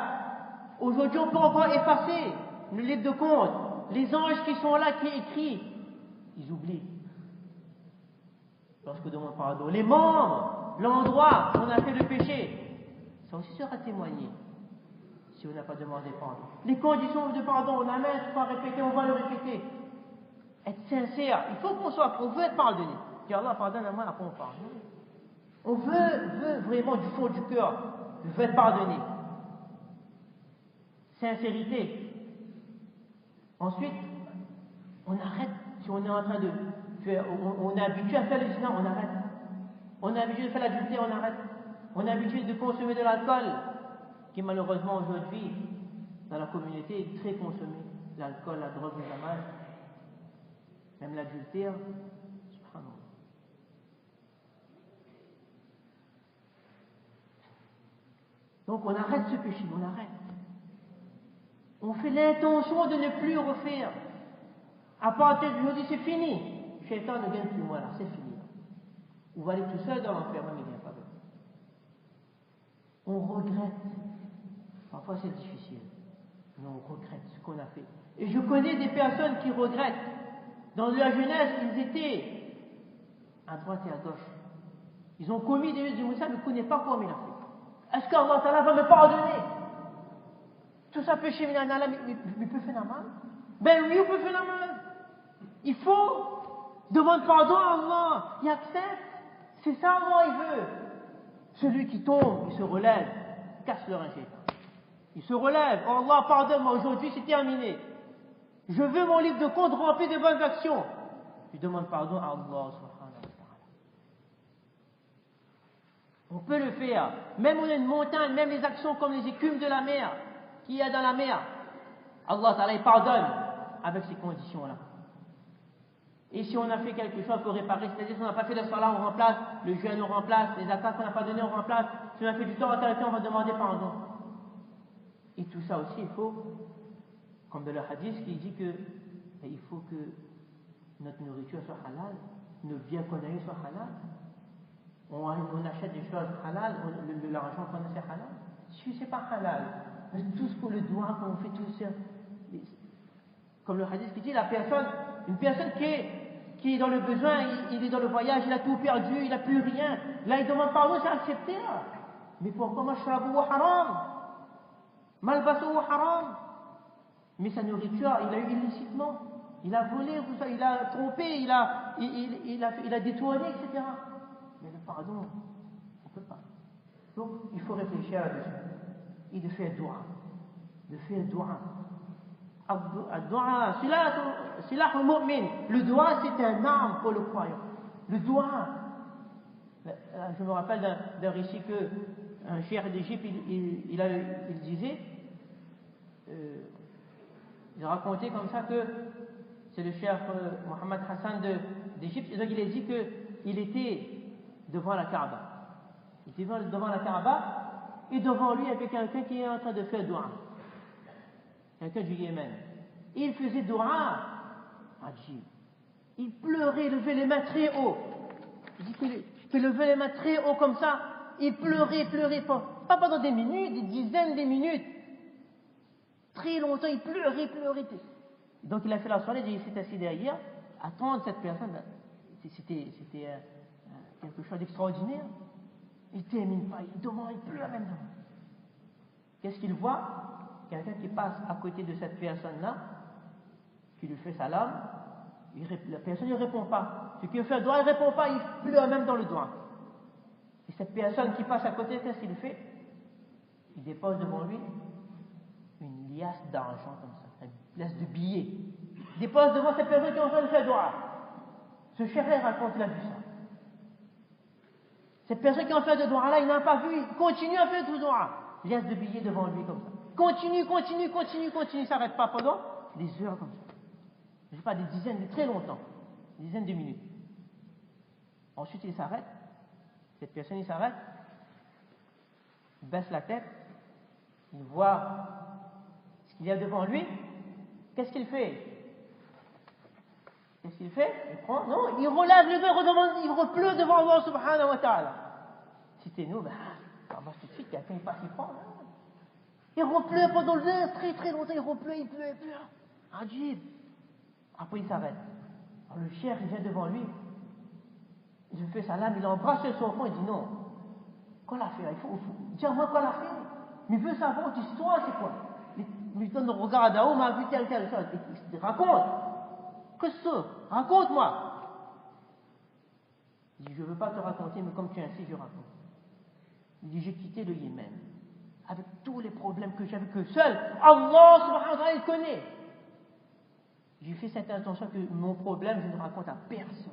Speaker 2: Aujourd'hui, on peut encore effacer le livre de compte. Les anges qui sont là, qui écrivent, ils oublient. Lorsqu'on demande pardon, les membres, l'endroit où on a fait le péché, ça aussi sera témoigné si on n'a pas demandé pardon. Les conditions de pardon, on a maintes fois répété, on va le répéter. Être sincère, il faut on veut être pardonné. Dis Allah, pardonne-moi, après on pardonne. On veut vraiment du fond du cœur, je veux être pardonné. Sincérité. Ensuite, on arrête. Si on est en train de faire, on est habitué à faire le zina, on arrête. On est habitué de faire l'adultère, on arrête. On est habitué de consommer de l'alcool, qui malheureusement aujourd'hui, dans la communauté, est très consommé. L'alcool, la drogue, le mal, même l'adultère. Subhanallah. Donc on arrête ce péché, on arrête. On fait l'intention de ne plus refaire. À partir d'aujourd'hui, c'est fini. Shaitan ne gagne plus moi là, c'est fini. On va aller tout seul dans l'enfer, mais il ne vient pas. On regrette. Parfois c'est difficile, mais on regrette ce qu'on a fait. Et je connais des personnes qui regrettent. Dans la jeunesse, ils étaient à droite et à gauche. Ils ont commis des choses, ils disent, ça, mais ne connaît pas comment il a fait. Est-ce qu'Allah Ta'ala va me pardonner? Tout ça péché, mais peut faire la mal? Ben oui, on peut faire la mal. Il faut demander pardon à Allah. Il accepte. C'est ça, Allah, il veut. Celui qui tombe, il se relève, casse le rein shaitan. Il se relève. Oh Allah, pardonne-moi, aujourd'hui c'est terminé. Je veux mon livre de compte rempli de bonnes actions. Je demande pardon à Allah subhanahu wa ta'ala. On peut le faire. Même on a une montagne, même les actions comme les écumes de la mer, qu'il y a dans la mer. Allah ta'ala, il pardonne avec ces conditions-là. Et si on a fait quelque chose, il faut réparer. C'est-à-dire, si on n'a pas fait le salat, on remplace. Le jeûne, on remplace. Les attaques qu'on n'a pas données, on remplace. Si on a fait du temps, on va demander pardon. Et tout ça aussi, il faut, comme dans le hadith qui dit que il faut que notre nourriture soit halal, nos biens qu'on a eu soient halal. On achète des choses halal, l'argent qu'on a c'est halal. Si c'est pas halal, tout ce qu'on le doit, qu'on fait tout ça. Comme le hadith qui dit, une personne qui est dans le besoin, il est dans le voyage, il a tout perdu, il n'a plus rien. Là, il demande pardon, c'est accepté. Là. Mais pourquoi mashrabu wa haram? Malbasu wa haram? Mais sa nourriture, il a eu illicitement. Il a volé, il a trompé, il a détourné, etc. Mais le pardon, on ne peut pas. Donc, il faut réfléchir là-dessus. Et de faire dua. Ad-du'a, silah al-mu'min. Le dua, c'est un arme pour le croyant. Le dua. Je me rappelle d'un récit que un cheikh d'Égypte, il disait, il racontait comme ça que c'est le cheikh Mohammed Hassan d'Égypte, et donc il a dit qu'il était devant la Kaaba. Il était devant la Kaaba, et devant lui, il y avait quelqu'un qui est en train de faire dua. Quelqu'un du Yémen. Et il faisait dua. Ajib. Il pleurait, il levait les mains très haut. Il dit qu'il levait les mains très haut comme ça. Il pleurait pas pendant des minutes, des dizaines de minutes. Très longtemps, il pleurait. Donc il a fait la soirée, il s'est assis derrière, attendre cette personne. C'était quelque chose d'extraordinaire. Il ne termine pas, il pleure même. qu'est-ce qu'il voit? Quelqu'un qui passe à côté de cette personne-là, qui lui fait salam, la personne ne répond pas. Ce qui fait le doigt, il ne répond pas, il pleure même dans le doigt. Et cette personne qui passe à côté, qu'est-ce qu'il fait? Il dépose devant lui une liasse d'argent comme ça, une liasse de billets. Il dépose devant cette personne qui est en train de faire doigt. Ce cher raconte, il a vu ça. Cette personne qui est en train de doigt là, il n'a pas vu, il continue à faire tout doigt. Liasse de billets devant lui comme ça. Continue, il ne s'arrête pas pendant des heures comme ça. Je ne sais pas, des dizaines, très longtemps, des dizaines de minutes. Ensuite, il s'arrête. Cette personne, il s'arrête, il baisse la tête, il voit ce qu'il y a devant lui. Qu'est-ce qu'il fait? Il prend, non, il relève les mains, il repleure devant Allah subhanahu wa ta'ala. Si c'était nous, ça marche tout de suite, quelqu'un il passe, il prend. Il repleure pendant très très longtemps, il pleure. Ajib. Après, il s'arrête. Alors, le cher, il vient devant lui. Il fait salam, il embrasse son enfant, il dit non. Quoi l'a fait? Dis-moi quoi l'a fait. Mais il veut savoir l'histoire, c'est quoi? Il lui donne le regard à Daou, m'a vu telle chose. Il dit, raconte. Qu'est-ce que c'est? Raconte-moi. Il dit, je ne veux pas te raconter, mais comme tu insistes, je raconte. Il dit, j'ai quitté le Yémen avec tous les problèmes que j'avais, que seul Allah subhanahu wa ta'ala il connaît. J'ai fait cette intention que mon problème, je ne raconte à personne.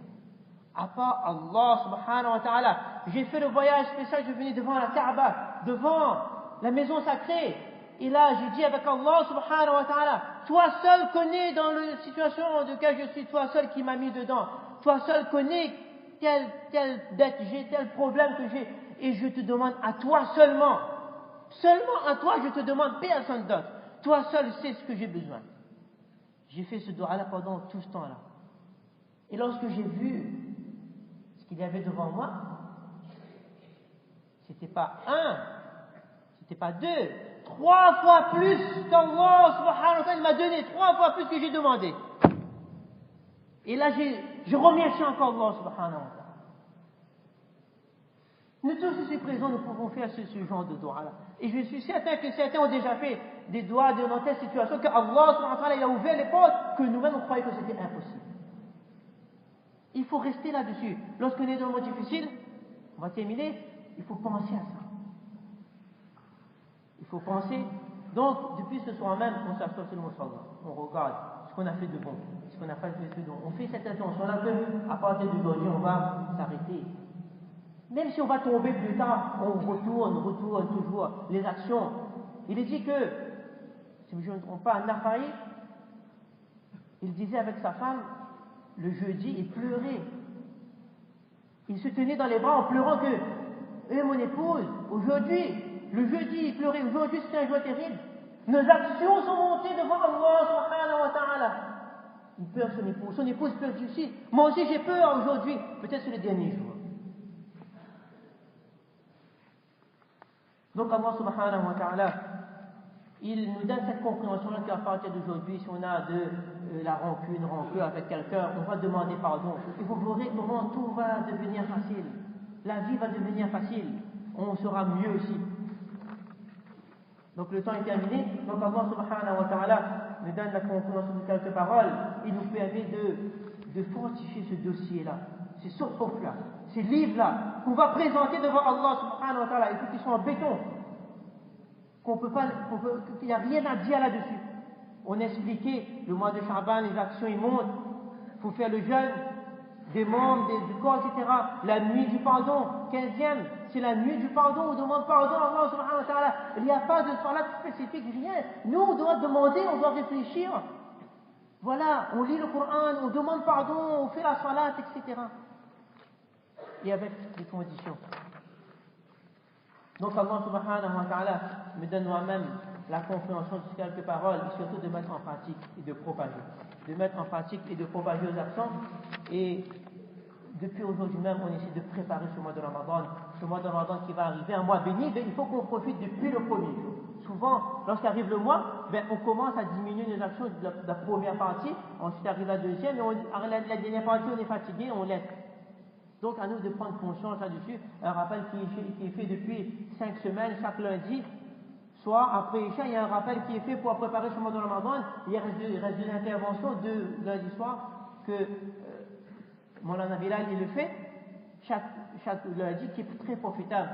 Speaker 2: À part Allah subhanahu wa ta'ala. J'ai fait le voyage spécial, je venais devant la Kaaba, devant la maison sacrée. Et là, j'ai dit avec Allah subhanahu wa ta'ala, toi seul connais dans la situation dans laquelle je suis, toi seul qui m'as mis dedans. Toi seul connais telle dette j'ai, tel problème que j'ai. Et je te demande à toi seulement. Seulement à toi, je te demande personne d'autre. Toi seul sais ce que j'ai besoin. J'ai fait ce doigt-là pendant tout ce temps-là. Et lorsque j'ai vu ce qu'il y avait devant moi, c'était pas un, c'était pas deux, 3 fois plus qu'Allah subhanahu wa ta'ala m'a donné, 3 fois plus que j'ai demandé. Et là, je remercie encore Allah subhanahu wa ta'ala. Nous tous ici présents, nous pouvons faire ce genre de doigt-là. Et je suis certain que certains ont déjà fait des doigts dans telle situation que Allah subhanahu wa ta'ala il a ouvert les portes que nous-mêmes on croyait que c'était impossible. Il faut rester là-dessus. Lorsqu'on est dans un moment difficile, on va terminer, il faut penser à ça. Il faut penser. Donc, depuis ce soir même, on s'assoit sur le Moussala. On regarde ce qu'on a fait de bon, ce qu'on n'a pas fait de bon. On fait cette intention-là que, à partir d'aujourd'hui, on va s'arrêter. Même si on va tomber plus tard, on retourne toujours les actions. Il est dit que, si je ne me trompe pas, Nafaï, il disait avec sa femme, le jeudi, il pleurait. Il se tenait dans les bras en pleurant que, mon épouse, aujourd'hui, le jeudi, il pleurait, aujourd'hui c'est un jour terrible. Nos actions sont montées devant Allah subhanahu wa ta'ala. Il pleure son épouse pleure aussi. Moi aussi j'ai peur aujourd'hui, peut-être c'est le dernier jour. Donc Allah subhanahu wa ta'ala, il nous donne cette compréhension-là qu'à partir d'aujourd'hui, si on a de la rancune avec quelqu'un, on va demander pardon. Et vous verrez comment tout va devenir facile. La vie va devenir facile. On sera mieux aussi. Donc le temps est terminé. Donc Allah subhanahu wa ta'ala nous donne la compréhension de quelques paroles. Il nous permet de fortifier ce dossier-là, ces suhuf-là, ces livres-là, qu'on va présenter devant Allah subhanahu wa ta'ala, et qui sont en béton. Qu'il n'y a rien à dire là-dessus. On expliquait le mois de Sha'ban, les actions ils montent, il faut faire le jeûne des membres, du corps, etc. La nuit du pardon, 15e, c'est la nuit du pardon, on demande pardon à Allah subhanahu wa ta'ala. Il n'y a pas de salat spécifique, rien. Nous, on doit demander, on doit réfléchir. Voilà, on lit le Coran, on demande pardon, on fait la salat, etc. Et avec des conditions. Donc Allah subhanahu wa ta'ala me donne moi-même la compréhension de quelques paroles et surtout de mettre en pratique et de propager. De mettre en pratique et de propager aux absents. Et depuis aujourd'hui même, on essaie de préparer ce mois de Ramadan. Ce mois de Ramadan qui va arriver, un mois béni, il faut qu'on profite depuis le premier jour. Souvent, lorsqu'arrive le mois, on commence à diminuer nos actions de la première partie, ensuite arrive la deuxième, et la dernière partie, on est fatigué, on laisse. Donc à nous de prendre conscience là-dessus. Un rappel qui est fait depuis 5 semaines, chaque lundi, soit après Isha, il y a un rappel qui est fait pour préparer ce mois de Ramadan, il reste une intervention de lundi soir que Maulana Bilal il le fait chaque lundi qui est très profitable.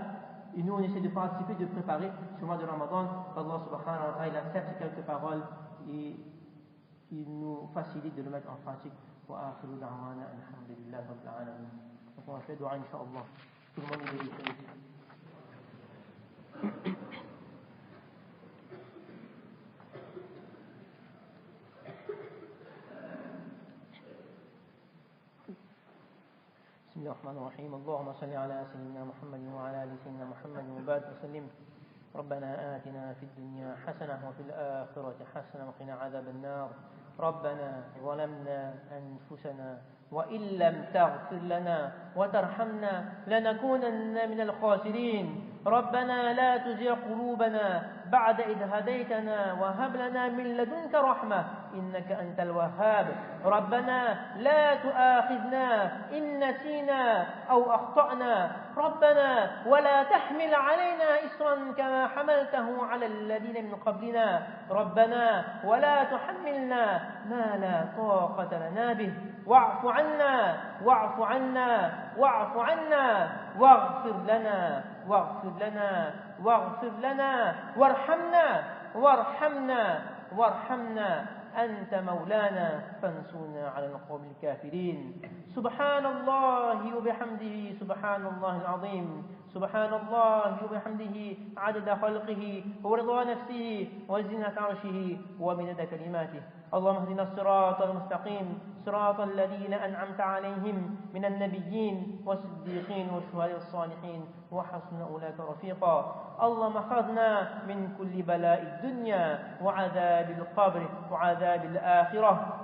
Speaker 2: Et nous on essaie de participer, de préparer ce mois de Ramadan. Allah subhanahu wa ta'ala accepte quelques paroles et il nous facilite de le mettre en pratique. Wa akhiru da'wana alhamdulillahi rabbil alamin. Donc on va faire dua incha'Allah. Tout le monde est vérifié. بسم الله الرحمن الرحيم. اللهم صل على سيدنا محمد وعلى ال سيدنا محمد وبارك وسلم. ربنا آتنا في الدنيا حسنة وفي الآخرة حسنة وقنا عذاب النار. ربنا ظلمنا أنفسنا وإن لم تغفر لنا وترحمنا لنكونن من الخاسرين. ربنا لا تزغ قلوبنا بعد إذ هديتنا وهب لنا من لدنك رحمة إنك أنت الوهاب. ربنا لا تؤاخذنا إن نسينا أو أخطأنا. ربنا ولا تحمل علينا إصرا كما حملته على الذين من قبلنا. ربنا ولا تحملنا ما لا طاقة لنا به. واعف عنا واعف عنا واعف عنا واغفر لنا واغفر لنا واغفر لنا وارحمنا وارحمنا وارحمنا أنت مولانا فانصرنا على القوم الكافرين. سبحان الله وبحمده سبحان الله العظيم. سبحان الله وبحمده عدد خلقه ورضا نفسه وزنة عرشه ومدد كلماته. اللهم اهدنا الصراط المستقيم صراط الذين أنعمت عليهم من النبيين والصديقين والشهداء الصالحين وحسن أولئك رفيقا. اللهم احفظنا من كل بلاء الدنيا وعذاب القبر وعذاب الآخرة.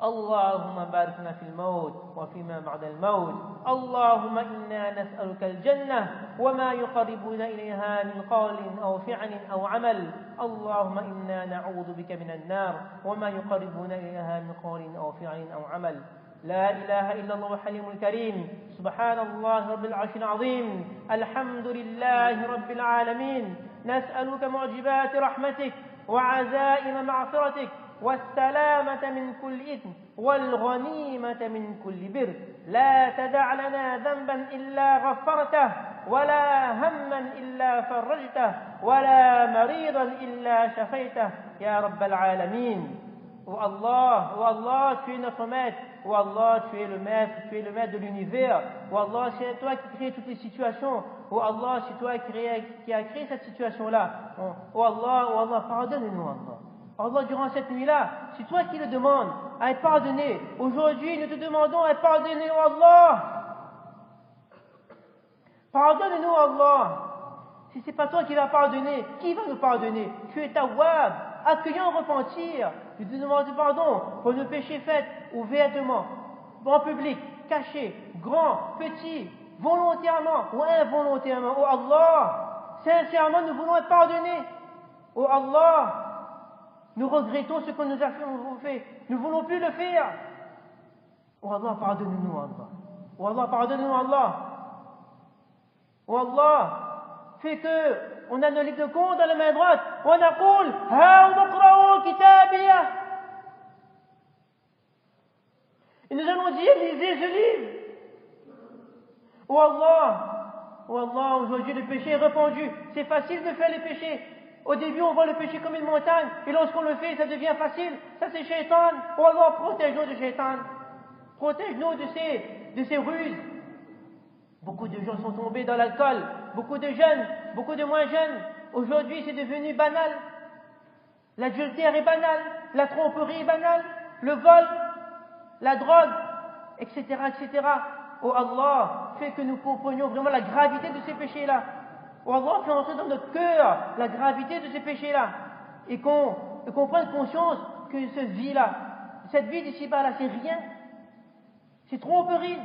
Speaker 2: اللهم بارك لنا في الموت وفيما بعد الموت. اللهم إنا نسألك الجنة وما يقربون إليها من قول أو فعل أو عمل. اللهم إنا نعوذ بك من النار وما يقربون إليها من قول أو فعل أو عمل. لا إله إلا الله الحليم الكريم. سبحان الله رب العرش العظيم. الحمد لله رب العالمين. نسألك معجبات رحمتك وعزائم مغفرتك والسلامة من كل إثم والغنيمة من كل بر. لا تدع لنا ذنبا إلا غفرته ولا هما إلا فرجته ولا مريضا إلا شفيته يا رب العالمين. Oh Allah, tu es notre maître. Oh Allah, tu es le maître de l'univers. Oh Allah, c'est toi qui crée toutes les situations. Oh Allah, c'est toi qui as créé cette situation-là. Oh Allah, pardonne-nous Allah. Allah, durant cette nuit-là, c'est toi qui le demandes à être pardonné. Aujourd'hui, nous te demandons à être pardonné, oh Allah. Pardonne-nous, Allah. Si ce n'est pas toi qui vas pardonner, qui va nous pardonner? Tu es Tawwab, accueillant repentir. Nous te demandons pardon pour nos péchés faits ouvertement, en public, cachés, grands, petits, volontairement ou involontairement. Oh Allah, sincèrement, nous voulons être pardonnés. Oh Allah, nous regrettons ce que nous avons fait. Nous ne voulons plus le faire. Oh Allah, pardonne-nous, Allah. Oh Allah, pardonne-nous, Allah. Oh Allah, fais que on a nos livres de compte dans la main droite. On naqul, ha uqra'u kitabiyah. Et nous allons dire, lisez ce livre. Oh Allah, aujourd'hui le péché est répandu. C'est facile de faire les péchés. Au début, on voit le péché comme une montagne, et lorsqu'on le fait, ça devient facile. Ça, c'est Shaitan. Oh Allah, protège-nous de Shaitan. Protège-nous de ces ruses. Beaucoup de gens sont tombés dans l'alcool. Beaucoup de jeunes, beaucoup de moins jeunes. Aujourd'hui, c'est devenu banal. L'adultère est banal. La tromperie est banale. Le vol, la drogue, etc., etc. Oh Allah, fais que nous comprenions vraiment la gravité de ces péchés-là. Oh Allah, fais entrer dans notre cœur la gravité de ces péchés-là. Et qu'on prenne conscience que cette vie-là, cette vie d'ici-bas, là, c'est rien. C'est tromperie.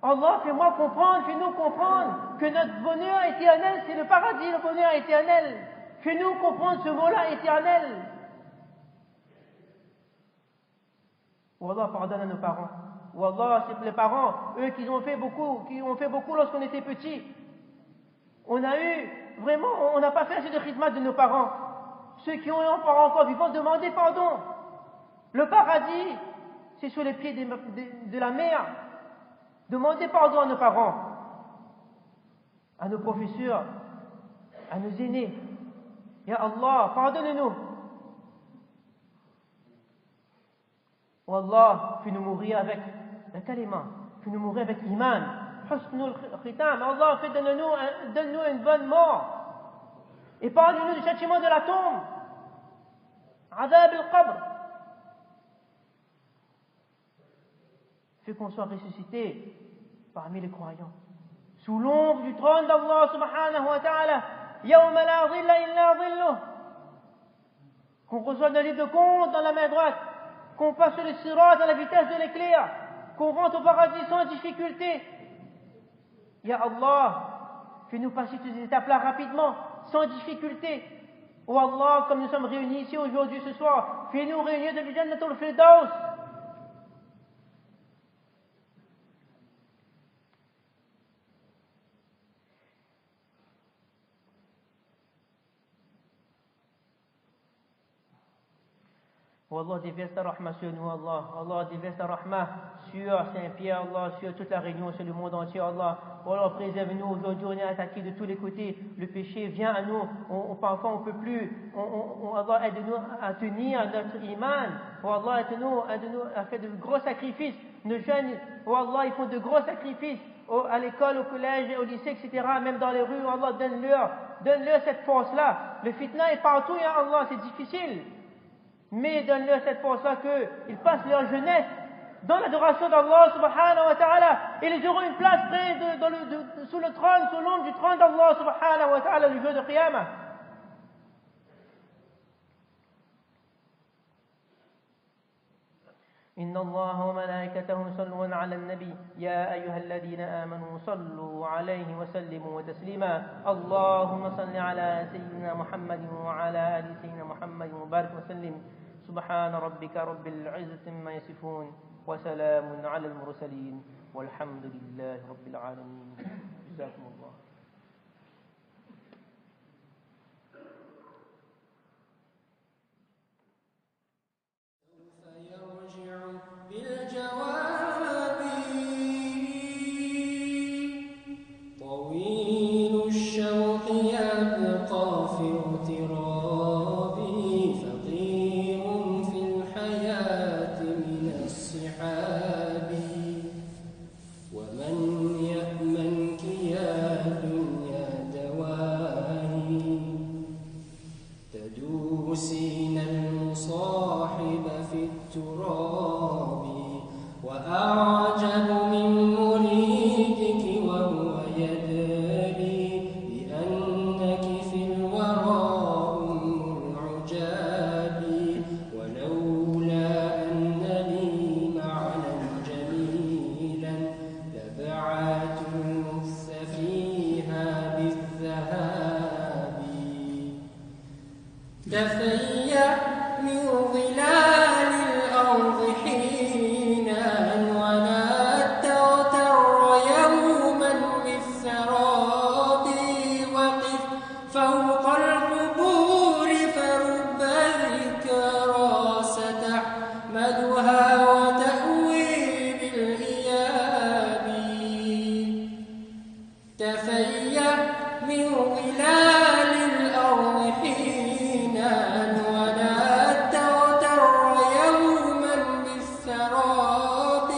Speaker 2: Allah, fais-moi comprendre, fais-nous comprendre que notre bonheur éternel, c'est le paradis, le bonheur éternel. Fais-nous comprendre ce mot-là éternel. Oh Allah, pardonne à nos parents. Oh Allah, c'est les parents, eux qui ont fait beaucoup lorsqu'on était petits. On a eu vraiment on n'a pas fait assez de khidmat de nos parents. Ceux qui ont un parent encore vivant, demandez pardon. Le paradis, c'est sur les pieds de la mer. Demandez pardon à nos parents, à nos professeurs, à nos aînés. Ya Allah, pardonne-nous. Oh Allah, fais-nous mourir avec la kalima, fais-nous mourir avec iman. Husnul khitam. Allah, donne-nous une bonne mort. Et parle-nous du châtiment de la tombe. Adab al-qabr. Fais qu'on soit ressuscité parmi les croyants. Sous l'ombre du trône d'Allah subhanahu wa ta'ala. Yawma la dhilla illa dhilluh. Qu'on reçoive un livre de compte dans la main droite. Qu'on passe sur le sirat à la vitesse de l'éclair. Qu'on rentre au paradis sans difficulté. Ya Allah, fais-nous passer toutes ces étapes-là rapidement, sans difficulté. Oh Allah, comme nous sommes réunis ici aujourd'hui, ce soir, fais-nous réunir de l'Jannatul Firdaus. Oh Allah, déverse ta rahma sur nous, Allah. Allah, déverse ta rahma sur Saint-Pierre, Allah, sur toute la Réunion, sur le monde entier, Allah. Oh Allah, préserve-nous. Aujourd'hui, on est attaqué de tous les côtés. Le péché vient à nous. Parfois, on ne peut plus. Allah, aide-nous à tenir notre iman. Oh Allah, aide-nous à faire de gros sacrifices. Nos jeunes, oh Allah, ils font de gros sacrifices. À l'école, au collège, au lycée, etc. Même dans les rues, oh Allah, donne-leur cette force-là. Le fitna est partout, ya Allah, c'est difficile. Mais donne-leur cette force-là qu'ils passent leur jeunesse dans l'adoration d'Allah subhanahu wa ta'ala. Et ils auront une place près sous le trône, sous l'ombre du trône d'Allah subhanahu wa ta'ala le jour de Qiyamah. إن الله وملائكته يصلون على النبي يا أيها الذين آمنوا صلوا عليه وسلموا تسليما اللهم صل على سيدنا محمد وعلى آل سيدنا محمد وبارك وسلم سبحان ربك رب العزة عما يصفون وسلام على المرسلين والحمد لله رب العالمين جزاكم الله.
Speaker 1: بالجواب طويل الشوق يبقى في اغترابي فقير في الحياة من الصحاب ومن يأمنك يا دنيا دواهي تدوسين المصاحب في التراب وأعجب من مريدك وهو يدري بأنك في الورى أم العجاب ولولا أن لي معنى جميلا لبعت المخ فيها بالذهاب تفيأ من ظلال الأرض حينا ولا تغتر يوما بالسراب وقف فوق القبور فرب ذكرى ستحمدها وتأوي بالإياب تفيأ من ظلال الأرض حينا ولا تغتر يوما بالسراب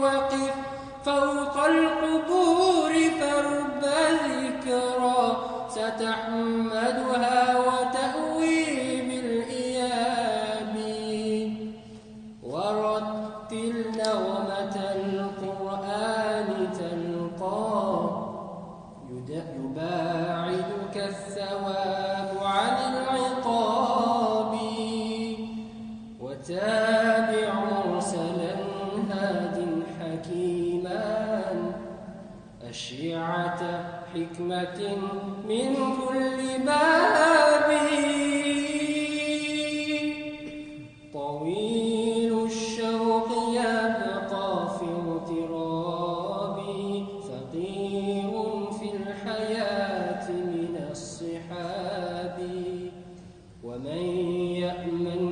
Speaker 1: وقف فوق القبور فرب ذكرى ستحمدها وتأوي بالإياب ورتل نغمة القرآن تلقى يباعدك الثواب عن العقاب وتابع مرسلا هاد حكيما أشعة حكمة من كل باب طويل الشوق يبقى في اغترابي فقير في الحياة من الصحاب من يأمن